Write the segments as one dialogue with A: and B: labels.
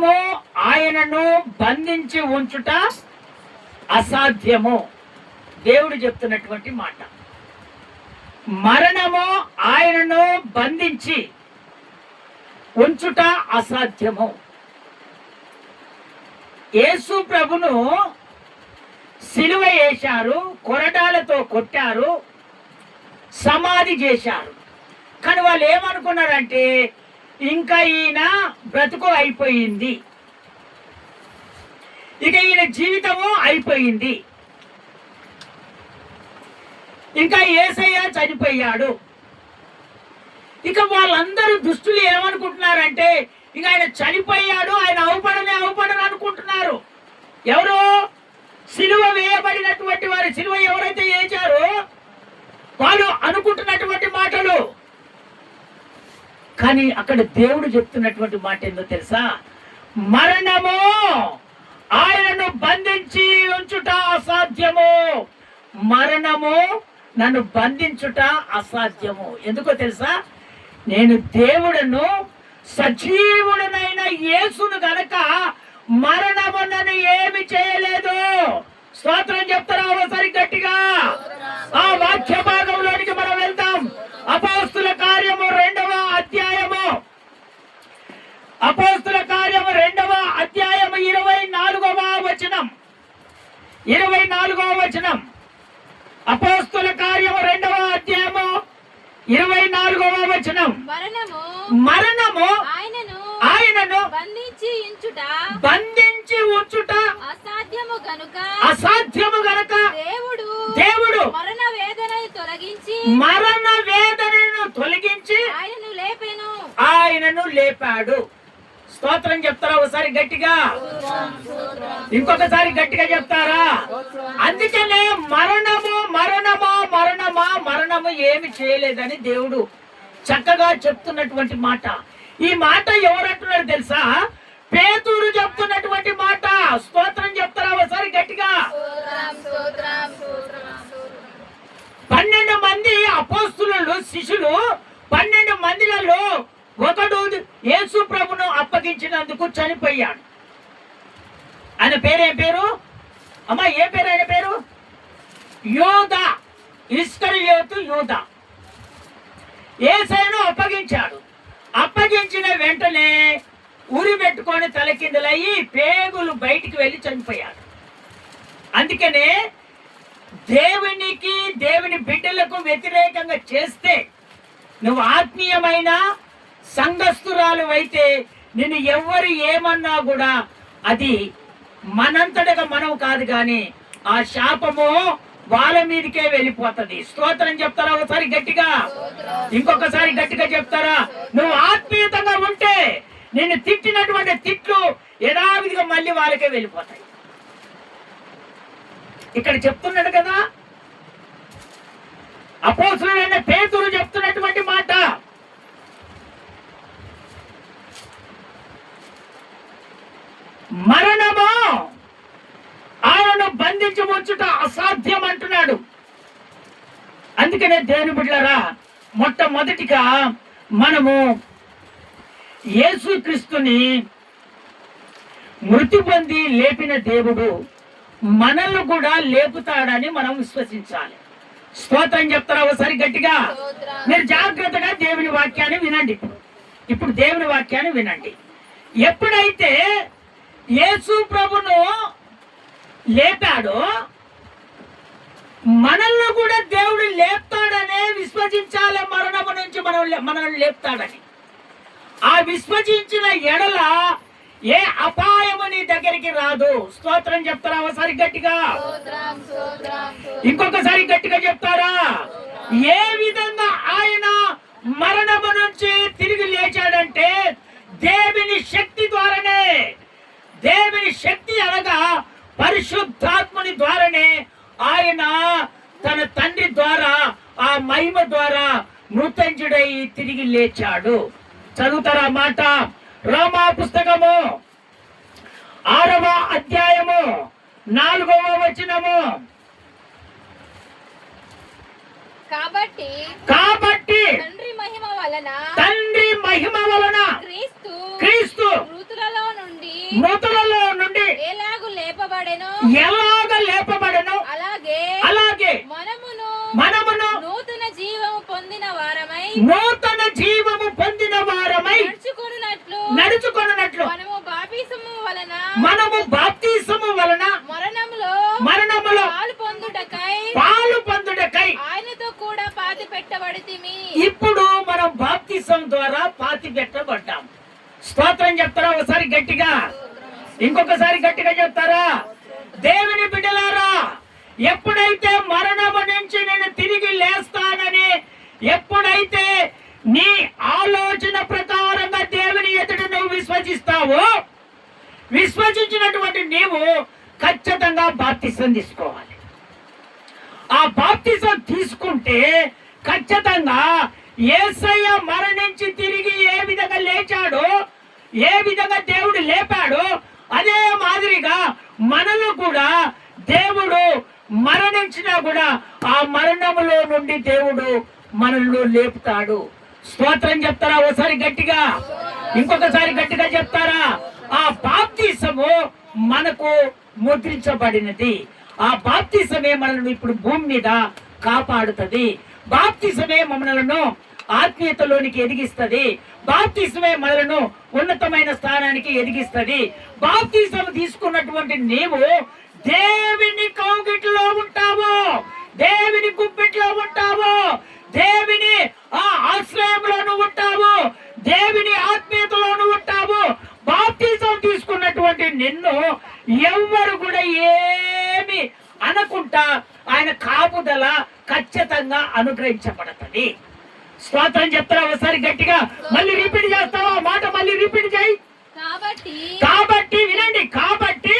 A: మరణము ఆయనను బంధించి ఉంచుట అసాధ్యము. దేవుడు చెప్తున్నటువంటి మాట. మరణము ఆయనను బంధించి ఉంచుట అసాధ్యము. యేసు ప్రభును సిలువ వేశారు, కొరడాలతో కొట్టారు, సమాధి చేశారు. కానీ వాళ్ళు ఏమనుకున్నారంటే ఇంకా ఈయన బ్రతుకు అయిపోయింది, ఇక ఈయన జీవితము అయిపోయింది, ఇంకా యేసయ్య చనిపోయాడు. ఇక వాళ్ళందరూ దుష్టులు ఏమనుకుంటున్నారంటే ఇక ఆయన చనిపోయాడు, ఆయన అవుపడని అనుకుంటున్నారు. ఎవరు? సిలువ వేయబడినటువంటి వారు. సిలువ ఎవరైతే వేశారో వాళ్ళు అనుకుంటున్నటువంటి మాటలు. కానీ అక్కడ దేవుడు చెప్తున్నటువంటి మాట ఏందో తెలుసా? మరణము ఆయనను బంధించి ఉంచుట అసాధ్యము. మరణము నన్ను బంధించుట అసాధ్యము. ఎందుకో తెలుసా? నేను దేవుడను, సజీవుడనైన యేసును గనక మరణము నన్ను ఏమి చేయలేదు. స్తోత్రం చెప్తారా ఒకసారి గట్టిగా? ఆ వాక్య భాగంలోనికి మనం వెళ్తాం. అపోస్తుల కార్యము 2వ అధ్యాయము, అపోస్తుల కార్యము 2వ అధ్యాయము 24వ వచనం. 24వ వచనం. అపోస్తుల కార్యము 2వ అధ్యాయము 24వ వచనం. మరణము ఆయనను బంధించి ఉంచుట అసాధ్యము గనుక దేవుడు మరణ వేదనను తొలగించి ఆయనను లేపాడు. స్తోత్రం చెప్తారా ఒకసారి గట్టిగా? ఇంకొకసారి గట్టిగా చెప్తారా? అందుకనే మరణము ఏమి చేయలేదని దేవుడు చక్కగా చెప్తున్నటువంటి మాట. ఈ మాట ఎవరంటున్నారు తెలుసా? పేతురు చెప్తున్నటువంటి మాట. స్తోత్రం చెప్తారా ఒకసారి గట్టిగా? 12 మంది అపోస్తులు, శిష్యులు. 12 మందిలలో ఒకడు యేసు ప్రభును అప్పగించినందుకు చనిపోయాడు. ఆయన పేరేం పేరు అమ్మా? ఏ పేరు ఆయన పేరు? యూదా, ఇస్కరియోతు యూదా. యేసును అప్పగించాడు. అప్పగించిన వెంటనే ఉరి పెట్టుకొని తలకిందులయ్యి పేగులు బయటికి వెళ్ళి చనిపోయాడు. అందుకనే దేవుని బిడ్డలకు వ్యతిరేకంగా చేస్తే, నువ్వు ఆత్మీయమైన సంఘస్థురాలు అయితే నిన్ను ఎవరు ఏమన్నా కూడా అది మనంతటగా మనం కాదు, కానీ ఆ శాపము వాళ్ళ మీదకే వెళ్ళిపోతుంది. స్తోత్రం చెప్తారా ఒకసారి గట్టిగా? ఇంకొకసారి గట్టిగా చెప్తారా? నువ్వు ఆత్మీయతంగా ఉంటే నిన్ను తిట్టినటువంటి తిట్లు యథావిధిగా మళ్ళీ వాళ్ళకే వెళ్ళిపోతాయి. ఇక్కడ చెప్తున్నాడు కదా, అపోస్తలుడైన పేతురు చెప్తున్నటువంటి మాట. మరణము ఆయనను బంధించి ఉంచుట అసాధ్యం అంటున్నాడు. అందుకనే దేవుని బిడ్డలారా, మొట్టమొదటిగా మనము యేసుక్రీస్తుని మృతి పొంది లేపిన దేవుడు మనల్ని కూడా లేపుతాడని మనం విశ్వసించాలి. స్తోత్రం చెప్తారా ఒకసారి గట్టిగా? మీరు జాగ్రత్తగా దేవుని వాక్యాన్ని వినండి. ఇప్పుడు దేవుని వాక్యాన్ని వినండి. ఎప్పుడైతే యేసు ప్రభును లేపాడో మనల్ని కూడా దేవుడు లేపుతాడనే విశ్వసించాలి. మరణము నుంచి మనల్ని లేపుతాడని ఆ విశ్వసించిన ఎడల ఏ అపాయము నీ దగ్గరికి రాదు. స్తోత్రం చెప్తారా ఒకసారి గట్టిగా? ఇంకొకసారి గట్టిగా చెప్తారా? ఏ విధంగా ఆయన మరణము నుంచి తిరిగి లేచాడంటే దేవుని శక్తి ద్వారానే. దేవుని శక్తి అనగా పరిశుద్ధాత్మని ద్వారానే ఆయన తన తండ్రి ద్వారా ఆ మహిమ ద్వారా మృతంజుడై తిరిగి లేచాడు. చదువుతారా మాట? రోమా పుస్తకము 6వ అధ్యాయము 4వ వచనము.
B: కాబట్టి
A: తండ్రి మహిమ వలన క్రీస్తు
B: మృతులలో నుండి
A: మృతులలో నుండి
B: ఎలాగు లేపబడెను
A: అలాగే మనమును
B: నూతన జీవము పొందిన వారమై
A: నడుచుకొనున్నట్లు మనము బాప్తిసము వలన మరణములో పాలు పొందుటకై
B: ఆయనతో కూడా పాతి పెట్టబడితిమి.
A: ఇప్పుడు మనం బాప్తిసం ద్వారా పాతి పెట్టబడ్డాం. స్తోత్రం చెప్తారా ఒకసారి గట్టిగా, ఇంకొకసారి గట్టిగా చెప్తారా? దేవుని బిడ్డలారా, ఎప్పుడైతే మరణము నుంచి నేను తిరిగి లేస్తానని ఎప్పుడైతే నీ ఆలోచన ప్రకారంగా దేవుని ఎదుట నువ్వు విశ్వసిస్తావో, విశ్వసించినటువంటి నీవు ఖచ్చితంగా బాప్తిసం తీసుకోవాలి. ఆ బాప్తిసం తీసుకుంటే ఖచ్చితంగా యేసయ్య మరణించి తిరిగి ఏ విధంగా లేచాడో, ఏ విధంగా దేవుడు లేపాడో, అదే మాదిరిగా మనలో కూడా దేవుడు మరణించినా కూడా ఆ మరణములో నుండి దేవుడు మనల్ని లేపుతాడు. స్తోత్రం చెప్తారా ఒకసారి గట్టిగా, ఇంకొకసారి గట్టిగా చెప్తారా? ఆ బాప్తిసము మనకు ముద్రించబడినది. ఆ బాప్తిసమే మనల్ని ఇప్పుడు భూమి మీద కాపాడుతుంది. బాప్తిసమే మనలను ఆత్మీయతలోనికి ఎదిగిస్తుంది. బాప్తిసమే మనలను ఉన్నతమైన స్థానానికి ఎదిగిస్తుంది. బాప్తిసం తీసుకున్నటువంటి నీవు దేవుని కౌగిట్లో ఉంటావు, దేవుని గుప్పిట్లో ఉంటావు, దేవుని ఆ ఆశ్రయంలోను ఉంటావు, దేవుని ఆత్మీయతలోను ఉంటావు. బాప్తిసం తీసుకున్నటువంటి నిన్ను ఎవ్వరు కూడా ఏమి అనుకుంటా ఆయన కాపుదల ఖచ్చితంగా అనుగ్రహించబడుతుంది. స్తోత్రం చెప్తారా ఒకసారి గట్టిగా? మళ్ళీ రిపీట్ చేస్తావా మాట? మళ్ళీ రిపీట్ చేయి. కాబట్టి వినండి, కాబట్టి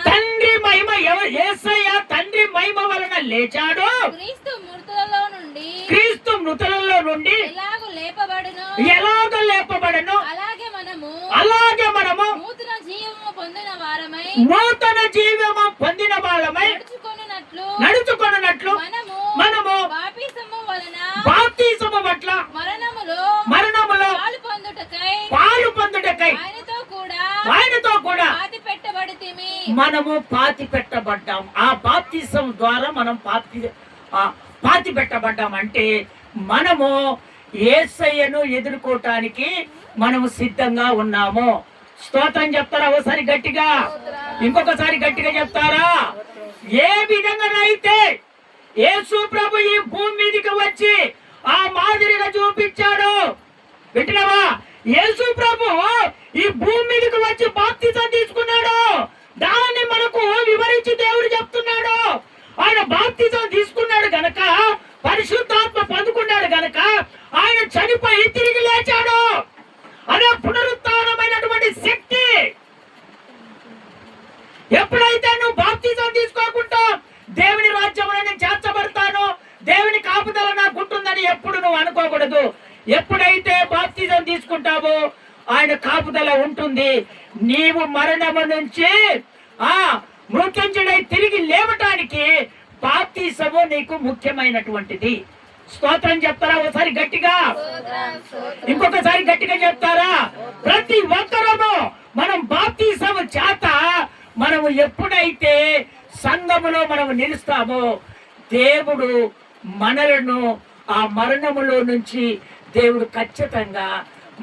A: తండ్రి మహిమ యేసయ్య తండ్రి మహిమ వలన లేచాడు. క్రీస్తు మృతులలో నుండి ఎలాగ లేపబడను అలాగే మనము నూతన జీవము పొందిన వాళ్ళమై నడుచుకొనున్నట్లు మనము బాప్తిసము వల్ల మరణములో పాలు పొందుటకై ఆయనతో కూడా మనము పాతి పెట్టబడ్డాం. ఆ బాప్తిసం ద్వారా మనం పాతి పెట్టబడ్డాం. అంటే మనము యేసయ్యను ఎదుర్కోవటానికి మనము సిద్ధంగా ఉన్నాము. స్తోత్రం చెప్తారా ఒకసారి గట్టిగా, ఇంకొకసారి గట్టిగా చెప్తారా? ఏ విధంగానైతే యేసు ప్రభు ఈ భూమి మీదకి వచ్చి ఆ మాదిరిగా చూపించాడు, వింటున్నావా? యేసు ప్రభు ఈ భూమి మీదకి వచ్చి బాప్తిసం తీసుకున్నాడు. దాన్ని మనకు వివరించి దేవుడు చెప్తున్నాడు. ఆయన బాప్తిసం తీసుకున్నాడు గనక, పరిశుద్ధాత్మ పొందుకున్నాడు గనక ఆయన చనిపోయి తిరిగి లేచాడు. అదే పునరుత్థానమైనటువంటి శక్తి. ఎప్పుడైతే నువ్వు బాప్తిసం తీసుకోకుండా దేవుని రాజ్యంలో నేను చేర్చబడతాను, దేవుని కాపుదల నాకు ఉంటుందని ఎప్పుడు నువ్వు అనుకోకూడదు. ఎప్పుడైతే బాప్తిసం తీసుకుంటావో ఆయన కాపుదల ఉంటుంది. నీవు మరణము నుంచి మృత్యుంజుడై తిరిగి లేవటానికి బాప్తిసము నీకు ముఖ్యమైనటువంటిది. స్తోత్రం చెప్తారా ఒకసారి గట్టిగా, ఇంకొకసారి గట్టిగా చెప్తారా? ప్రతి ఒక్కరము మనం బాప్తిసము చేత మనము ఎప్పుడైతే సంఘములో మనము నిలుస్తామో దేవుడు మనలను ఆ మరణములో నుంచి దేవుడు ఖచ్చితంగా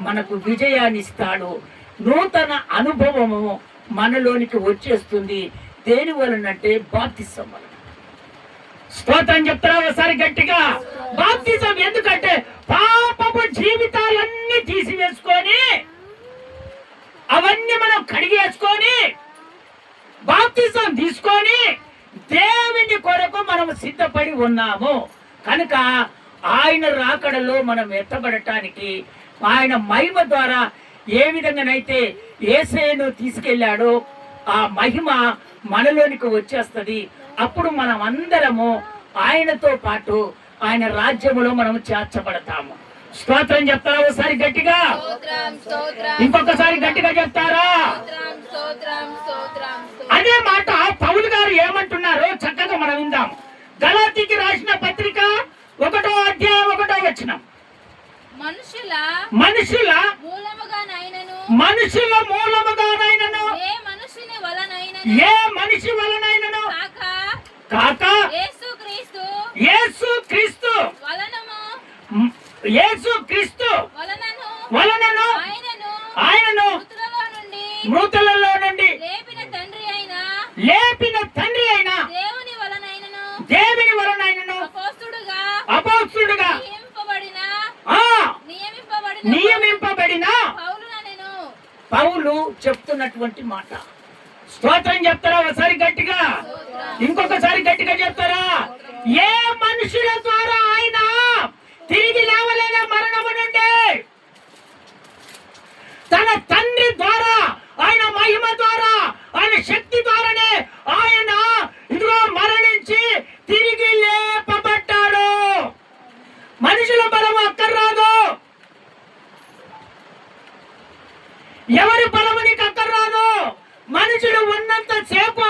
A: మనకు విజయాన్ని ఇస్తాడు. నూతన అనుభవము మనలోనికి వచ్చేస్తుంది. దేని వలనంటే బాప్తిసం వలన. స్తోత్రం చెప్తారా ఒకసారి గట్టిగా? బాప్తిసం ఎందుకంటే పాపపు జీవితాలన్నీ తీసివేసుకొని అవన్నీ మనం కడిగేసుకొని బాప్తిసం తీసుకొని దేవుని కొరకు మనం సిద్ధపడి ఉన్నాము కనుక ఆయన రాకడలో మనం ఎత్తబడటానికి ఆయన మహిమ ద్వారా ఏ విధంగానైతే యేసయ్యను తీసుకెళ్ళాడో ఆ మహిమ మనలోనికి వచ్చేస్తుంది. అప్పుడు మనం అందరము ఆయనతో పాటు ఆయన రాజ్యములో మనం చేర్చబడతాము. స్తోత్రం చెప్తారా ఒకసారి గట్టిగా, ఇంకొకసారి గట్టిగా చెప్తారా? అదే మాట పౌలు గారు ఏమంటున్నారో చక్కగా మనం విందాం. గలాతీకి రాసిన పత్రిక 1వ అధ్యాయం 1వ వచనం. మనుషుల మూలముగానైనను మృతులలో నుండి
B: లేపిన తండ్రి అయినా దేవుని వలనైనను
A: అపోస్తుడుగా నియమింపబడిన పౌలు చెప్తున్నటువంటి మాట. స్తోత్రం చెప్తారా ఒకసారి గట్టిగా, ఇంకొకసారి గట్టిగా చెప్తారా? ఏ మనుషుల ద్వారా ఆయన తిరిగి లేవలేదా మరణము నుండి? తన తండ్రి ద్వారా, ఆయన మహిమ ద్వారా, ఆయన శక్తి ద్వారానే ఆయన ఇదిగో మరణించి తిరిగి లేపబడ్డాడు. మనుషుల బలము అక్కర్రాదు, ఎవరి బలము నీకు అక్కర్రాదు. మనుషులు ఉన్నంత సేపు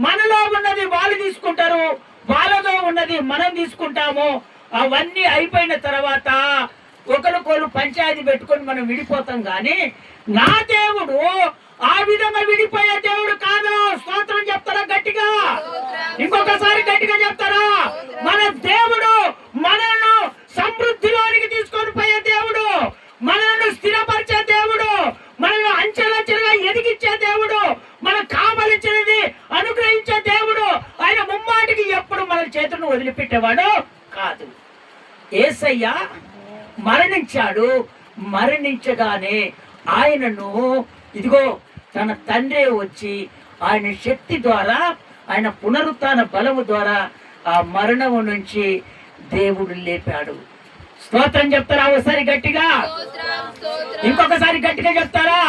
A: మనలో ఉన్నది వాళ్ళు తీసుకుంటారు, వాళ్ళలో ఉన్నది మనం తీసుకుంటాము. అవన్నీ అయిపోయిన తర్వాత ఒకరికొకరు పంచాయతీ పెట్టుకొని మనం విడిపోతాం. కానీ నా దేవుడు ఆ విధంగా విడిపోయే దేవుడు కాదు. స్తోత్రం చెప్తారా గట్టిగా, ఇంకొకసారి గట్టిగా చెప్తారా? మన దేవుడు మనల్ని సమృద్ధిలోనికి తీసుకొని పోయే దేవుడు, మనల్ని స్థిరపరిచే దేవుడు, మనల్ని అంచెలంచెలుగా ఎదిగించే దేవుడు, మనకు కావలసినది అనుగ్రహించే దేవుడు. ఆయన ముమ్మాటికి ఎప్పుడు మన చేతులను వదిలిపెట్టేవాడు కాదు. యేసయ్య మరణించాడు. మరణించగానే ఆయనను ఇదిగో తన తండ్రి వచ్చి ఆయన శక్తి ద్వారా, ఆయన పునరుత్థాన బలము ద్వారా ఆ మరణము నుంచి దేవుడు లేపాడు. స్తోత్రం చెప్తారా ఒకసారి గట్టిగా, ఇంకొకసారి గట్టిగా చెప్తారా?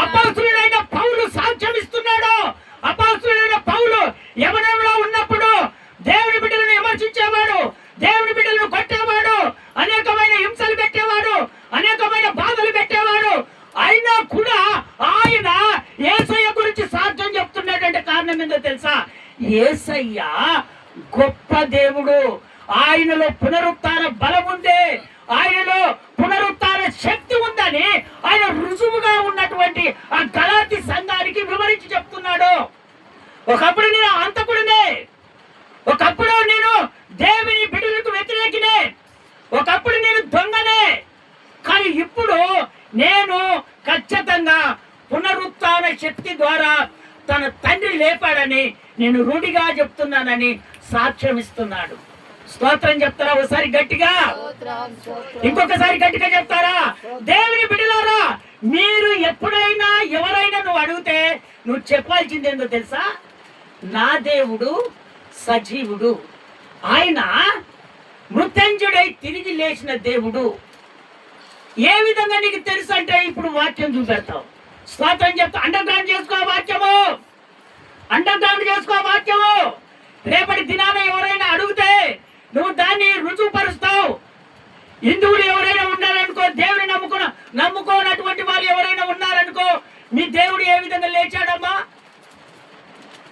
A: అపోస్తలుడైన పౌలు సాక్ష్యం ఇస్తున్నాడు. అపోస్తలుడైన పౌలు యవ్వనంలో ఉన్నప్పుడు దేవుని బిడ్డలను విమర్శించేవాడు, దేవుని బిడ్డలను కొట్టేవాడు, అనేకమైన హింసలు పెట్టేవాడు, అనేకమైన బాధలు పెట్టేవాడు. అయినా కూడా ఆయన యేసయ్య గురించి సాక్ష్యం చెప్తున్నాడంటే కారణం ఏంటో తెలుసా? యేసయ్య గొప్ప దేవుడు, ఆయనలో పునరుత్థాన బలం ఉంది, ఆయనలో పునరుత్థాన శక్తి ఉందని ఆయన రుజువుగా ఉన్నటువంటి ఆ గలాతీ సంఘానికి వివరించి చెప్తున్నాడు. ఒకప్పుడు నేను హంతకుడినే, ఒకప్పుడు నేను దేవుని బిడ్డలకు వ్యతిరేకినే, ఒకప్పుడు నేను దొంగనే, కానీ ఇప్పుడు నేను ఖచ్చితంగా పునరుత్థాన శక్తి ద్వారా తన తండ్రి లేపాడని నేను రూఢిగా చెప్తున్నానని సాక్ష్యం ఇస్తున్నాడు. స్తోత్రం చెప్తారా ఒకసారి గట్టిగా, ఇంకొకసారి గట్టిగా చెప్తారా? దేవుని బిడ్డలారా, మీరు ఎప్పుడైనా ఎవరైనా నువ్వు అడిగితే నువ్వు చెప్పాల్సింది ఏందో తెలుసా? నా దేవుడు సజీవుడు, ఆయన మృత్యుంజయుడై తిరిగి లేచిన దేవుడు. ఏ విధంగా నీకు తెలుసు అంటే ఇప్పుడు వాక్యం చూపెడతావు. స్తోత్రం చెప్తా. అండర్గ్రౌండ్ చేసుకో వాక్యము, అండర్గ్రౌండ్ చేసుకో వాక్యము. రేపటి దినాన ఎవరైనా అడిగితే నువ్వు దాన్ని రుజువుపరుస్తావు. హిందువులు ఎవరైనా ఉన్నారనుకో, దేవుని నమ్ముకోనటువంటి వాళ్ళు ఎవరైనా ఉన్నారనుకో, మీ దేవుడు ఏ విధంగా లేచాడమ్మా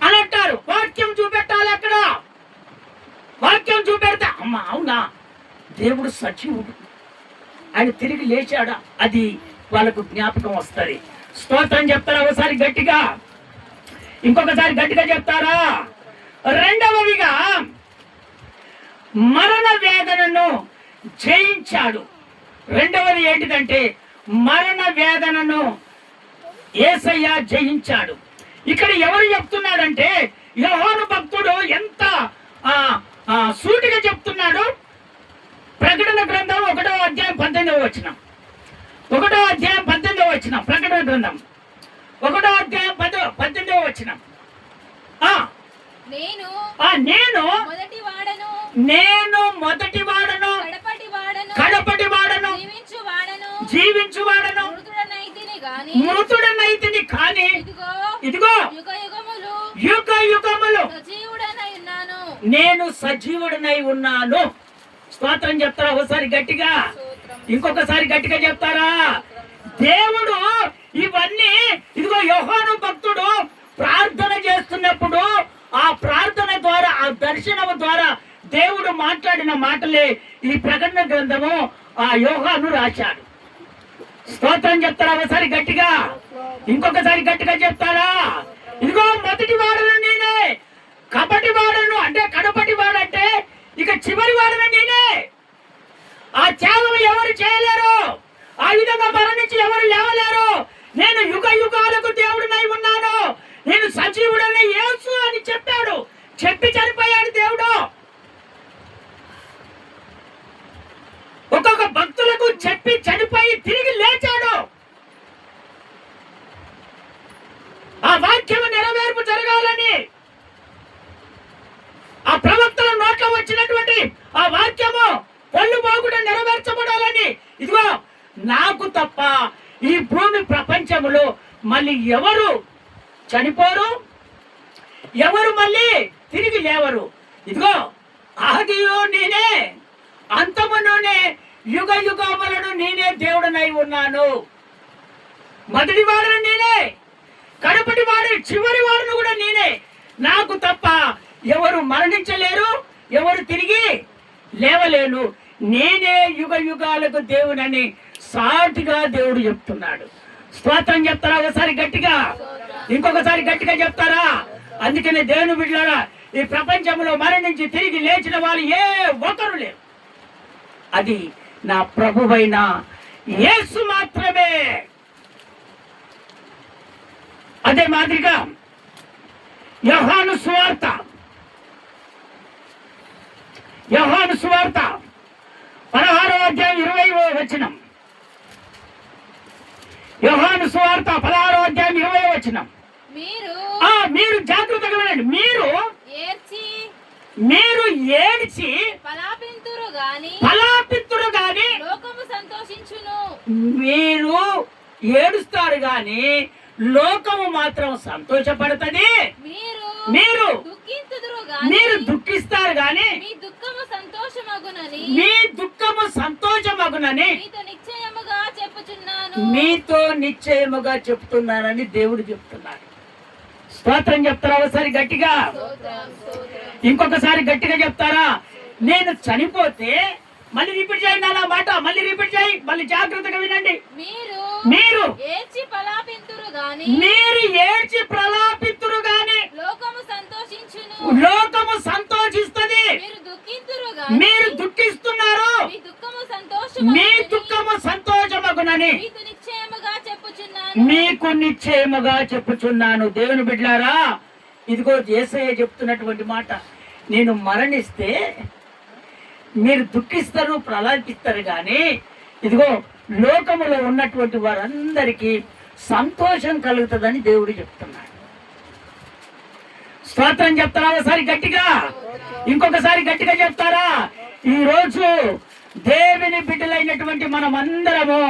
A: అని అంటారు. వాక్యం చూపెట్టాలి. అక్కడ వాక్యం చూపెడతా అమ్మా అవునా దేవుడు సజీవుడు, ఆయన తిరిగి లేచాడా, అది వాళ్ళకు జ్ఞాపకం వస్తుంది. స్తోత్రం చెప్తారా ఒకసారి గట్టిగా, ఇంకొకసారి గట్టిగా చెప్తారా? రెండవదిగా మరణ వేదనను జయించాడు. రెండవది ఏంటిదంటే మరణ వేదనను యేసయ్య జయించాడు. ఇక్కడ ఎవరు చెప్తున్నాడంటే యోహాను భక్తుడు ఎంత సూటిగా చెప్తున్నాడు. ప్రకటన గ్రంథం 1వ అధ్యాయం 18వ వచనం, 1వ అధ్యాయం 18వ వచనం, ప్రకటన గ్రంథం 1వ అధ్యాయం 18వ వచనం. నేను మొదటి వాడను కడపటి వాడను జీవించువాడను మృతుడనైతిని కానీ ఇదిగో యుగ యుగములు నేను సజీవుడనై ఉన్నాను. స్తోత్రం చెప్తారా ఒకసారి గట్టిగా, ఇంకొకసారి గట్టిగా చెప్తారా? దేవుడు ఇవన్నీ ఇదిగో యోహాను భక్తుడు ప్రార్థన చేస్తున్నప్పుడు ఆ ప్రార్థన ద్వారా, ఆ దర్శనం ద్వారా దేవుడు మాట్లాడిన మాటలే ఈ ప్రకటన గ్రంథము ఆ యోహాను రాశాడు. స్తోత్రం చెప్తారా ఒకసారి గట్టిగా, ఇంకొకసారి గట్టిగా చెప్తారా? ఇదిగో మొదటి వాడను నేనే, కపటి వాడను అంటే కడపటి వాడంటే ఇక చివరి వాడను నేనే. ఆ త్యాగం ఎవరు చేయలేరు, ఆ విధంగా మరణించి ఎవరు లేవలేరు. నేను యుగ యుగాలకు దేవుడు సజీవుడైన యేసు అని చెప్పాడు. చెప్పి చనిపోయాడు దేవుడు. ఒక్కొక్క భక్తులకు చెప్పి చనిపోయి తిరిగి లేచాడు. ఆ వాక్యము నెరవేర్పు జరగాలని, ఆ ప్రవక్తల నోట్లో వచ్చినటువంటి ఆ వాక్యము పొల్లు బాగుడా నెరవేర్చబడాలని, ఇదిగో నాకు తప్ప ఈ భూమి ప్రపంచములో మళ్ళీ ఎవరు చనిపోరు, ఎవరు మళ్ళీ తిరిగి లేవరు. ఇదిగో ఆదియు నేనే, అంతములోనే యుగ యుగములను నేనే దేవుడనై ఉన్నాను. మొదటి వాడను నేనే, కడపటి వాడు, చివరి వాడును కూడా నేనే. నాకు తప్ప ఎవరు మరణించలేరు, ఎవరు తిరిగి లేవలేను. నేనే యుగ యుగాలకు దేవునని సాటిగా దేవుడు చెప్తున్నాడు. స్తోత్రం చెప్తారా? ఒకసారి గట్టిగా, ఇంకొకసారి గట్టిగా చెప్తారా? అందుకనే దేవుని బిడ్డలారా, ఈ ప్రపంచంలో మరణించి తిరిగి లేచిన వాళ్ళు ఏ ఒక్కరు లేరు. అది నా ప్రభువైన యేసు మాత్రమే. అదే మాదిరిగా యోహాను సువార్త 16వ అధ్యాయం 20వ వచనం. యోహాను సువార్త 16వ అధ్యాయం 20వ వచనం. మీరు జాగ్రత్తగా వినండి. మీరు ఏడ్చి
B: పలాపింతురు గాని లోకము సంతోషించును.
A: మీరు ఏడుస్తారు గాని లోకము మాత్రం సంతోషపడుతుంది. మీరు దుఃఖిస్తారు గాని
B: మీ దుఃఖము
A: సంతోషమగునని మీతో నిశ్చయముగా చెప్తున్నానని దేవుడు చెప్తున్నాడు. స్తోత్రం చెప్తారా? ఒకసారి గట్టిగా, ఇంకొకసారి గట్టిగా చెప్తారా? నేను చనిపోతే, మళ్ళీ రిపీట్ చేయండి అలా మాట, మళ్ళీ రిపీట్ చేయి, మళ్ళీ జాగ్రత్తగా వినండి. మీరు ఏడ్చి ప్రలాపింతురు గాని లోకము సంతోషిస్తుంది. మీరు దుఃఖిస్తున్నారు, మీ దుఃఖము సంతోషమగునని మీకు నిశ్చయముగా చెప్పుచున్నాను. దేవుని బిడ్డలారా, ఇదిగో యేసయ్య చెప్తున్నటువంటి మాట. నేను మరణిస్తే మీరు దుఃఖిస్తారు, ప్రలాపిస్తారు కానీ ఇదిగో లోకములో ఉన్నటువంటి వారందరికీ సంతోషం కలుగుతుందని దేవుడు చెప్తున్నాడు. స్తోత్రం చెప్తారా? ఒకసారి గట్టిగా, ఇంకొకసారి గట్టిగా చెప్తారా? ఈ రోజు దేవుని బిడ్డలైనటువంటి మనం అందరము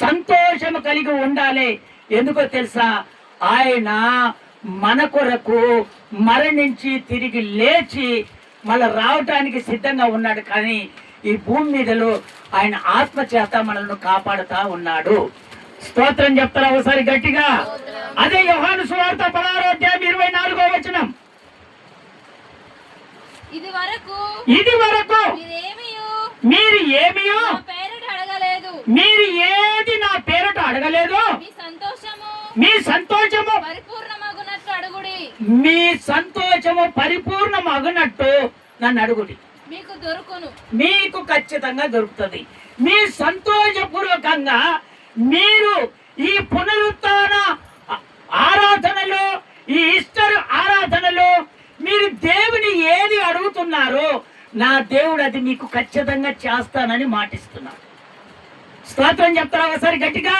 A: సంతోషము కలిగి ఉండాలి. ఎందుకో తెలుసా? ఆయన మన కొరకు మరణించి తిరిగి లేచి మళ్ళా రావటానికి సిద్ధంగా ఉన్నాడు. కానీ ఈ భూమి మీదలో ఆయన ఆత్మ చేత మనల్ని కాపాడుతా ఉన్నాడు. స్తోత్రం చెప్తారా? ఒకసారి గట్టిగా. అదే యోహాను సువార్త 16వ అధ్యాయం 24వ వచనం. ఇది వరకు మీరు ఏమియో మీరు ఏది నా పేరట అడగలేదు, మీ సంతోషము పరిపూర్ణమగునట్టు నన్ను అడుగుడి, మీకు ఖచ్చితంగా దొరుకుతుంది. మీ సంతోషపూర్వకంగా మీరు ఈ పునరుత్థాన ఆరాధనలో, ఈ ఈస్టర్ ఆరాధనలో మీరు దేవుని ఏది అడుగుతున్నారో నా దేవుడు అది మీకు ఖచ్చితంగా చేస్తానని మాటిస్తున్నాడు. స్తోత్రం చెప్తారా? ఒకసారి గట్టిగా.